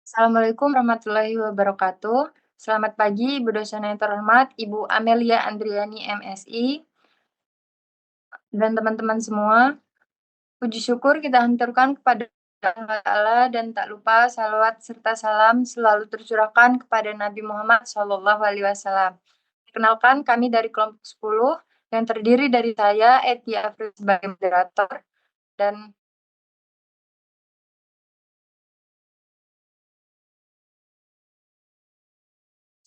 Assalamualaikum warahmatullahi wabarakatuh. Selamat pagi Ibu dosen yang terhormat, Ibu Amelia Andriani MSI, dan teman-teman semua. Puji syukur kita haturkan kepada Allah Ta'ala dan tak lupa salawat serta salam selalu tercurahkan kepada Nabi Muhammad SAW. Perkenalkan kami dari kelompok 10 yang terdiri dari saya, Eti Afril sebagai moderator, dan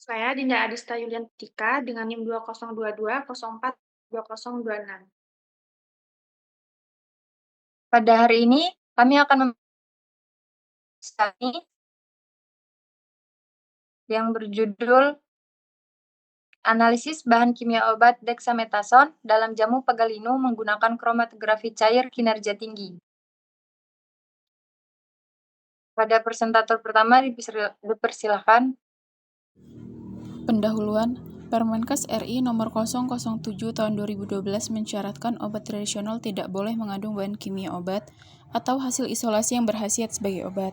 Saya Dinda Adista Yuliantika dengan NIM 2022042026. pada hari ini kami akan membahas yang berjudul Analisis bahan kimia obat dexamethasone dalam jamu pegalinu menggunakan kromatografi cair kinerja tinggi. Pada presentator pertama dipersilahkan. Pendahuluan, Permenkes RI Nomor 007 Tahun 2012 mensyaratkan obat tradisional tidak boleh mengandung bahan kimia obat atau hasil isolasi yang berhasiat sebagai obat.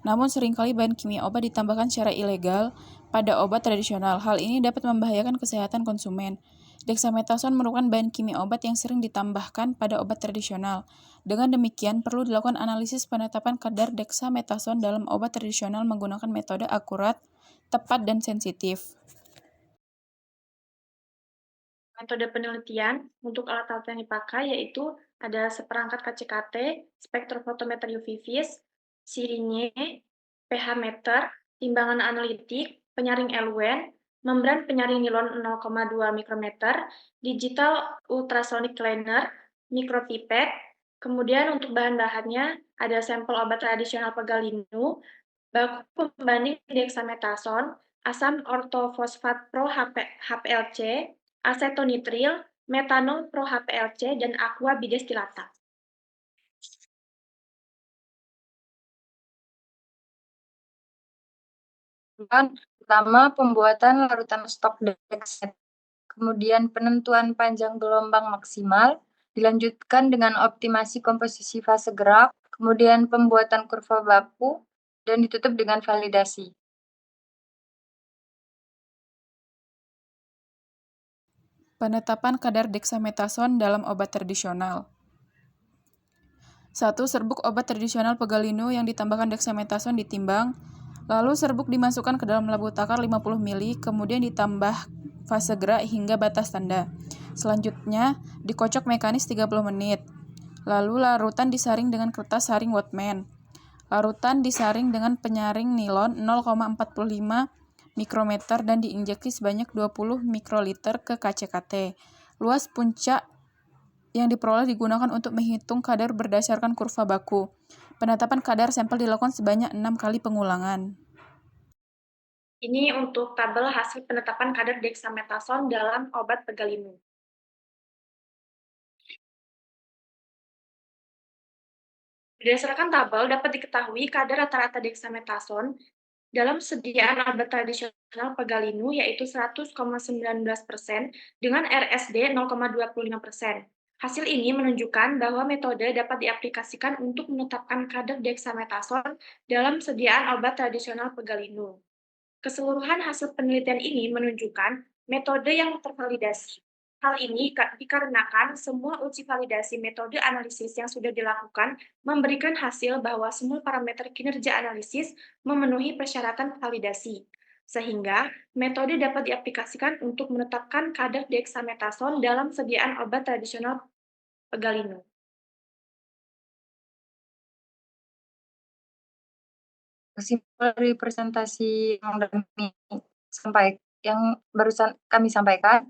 Namun seringkali bahan kimia obat ditambahkan secara ilegal pada obat tradisional. Hal ini dapat membahayakan kesehatan konsumen. Dexamethasone merupakan bahan kimia obat yang sering ditambahkan pada obat tradisional. Dengan demikian, perlu dilakukan analisis penetapan kadar dexamethasone dalam obat tradisional menggunakan metode akurat, tepat, dan sensitif. Metode penelitian untuk alat-alat yang dipakai yaitu ada seperangkat KCKT, spektrofotometer UV vis, sirinye, pH meter, timbangan analitik, penyaring eluen, membran penyaring nilon 0,2 mikrometer, digital ultrasonic cleaner, mikropipet. Kemudian untuk bahan-bahannya ada sampel obat tradisional pegalinu, baku pembanding dexamethasone, asam ortofosfat pro HPLC, asetonitril, metanol pro HPLC, dan aqua bidestilata. Pertama, pembuatan larutan stok dexamethasone, kemudian penentuan panjang gelombang maksimal, dilanjutkan dengan optimasi komposisi fase gerak, kemudian pembuatan kurva baku, dan ditutup dengan validasi. Penetapan kadar dexamethasone dalam obat tradisional. 1. Serbuk obat tradisional pegalinu yang ditambahkan dexamethasone ditimbang, lalu serbuk dimasukkan ke dalam labu takar 50 ml, kemudian ditambah fase gerak hingga batas tanda. Selanjutnya, dikocok mekanis 30 menit. Lalu larutan disaring dengan kertas saring Whatman. Larutan disaring dengan penyaring nilon 0,45 mikrometer dan diinjeksi sebanyak 20 mikroliter ke KCKT. Luas puncak yang diperoleh digunakan untuk menghitung kadar berdasarkan kurva baku. Penetapan kadar sampel dilakukan sebanyak 6 kali pengulangan. Ini untuk tabel hasil penetapan kadar dexamethasone dalam obat pegalinu. Berdasarkan tabel, dapat diketahui kadar rata-rata dexamethasone dalam sediaan obat tradisional pegalinu yaitu 100,19% dengan RSD 0,25%. Hasil ini menunjukkan bahwa metode dapat diaplikasikan untuk menetapkan kadar dexamethasone dalam sediaan obat tradisional pegalinu. Keseluruhan hasil penelitian ini menunjukkan metode yang tervalidasi. Hal ini dikarenakan semua uji validasi metode analisis yang sudah dilakukan memberikan hasil bahwa semua parameter kinerja analisis memenuhi persyaratan validasi, sehingga metode dapat diaplikasikan untuk menetapkan kadar dexamethasone dalam sediaan obat tradisional pegalinu. Kesimpulan dari presentasi yang barusan kami sampaikan,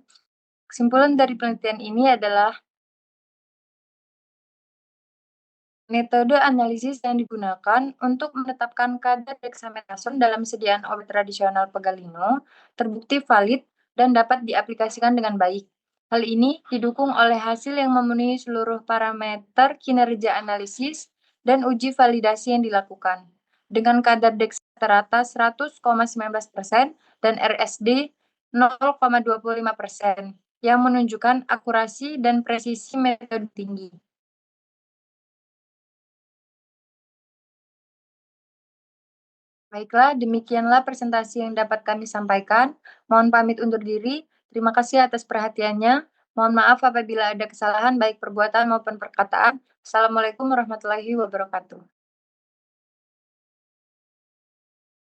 kesimpulan dari penelitian ini adalah metode analisis yang digunakan untuk menetapkan kadar dexamethasone dalam sediaan obat tradisional pegalinu terbukti valid dan dapat diaplikasikan dengan baik. Hal ini didukung oleh hasil yang memenuhi seluruh parameter kinerja analisis dan uji validasi yang dilakukan. Dengan kadar dex rata 100,19% dan RSD 0,25% yang menunjukkan akurasi dan presisi metode tinggi. Baiklah, demikianlah presentasi yang dapat kami sampaikan. Mohon pamit undur diri. Terima kasih atas perhatiannya. Mohon maaf apabila ada kesalahan baik perbuatan maupun perkataan. Assalamualaikum warahmatullahi wabarakatuh.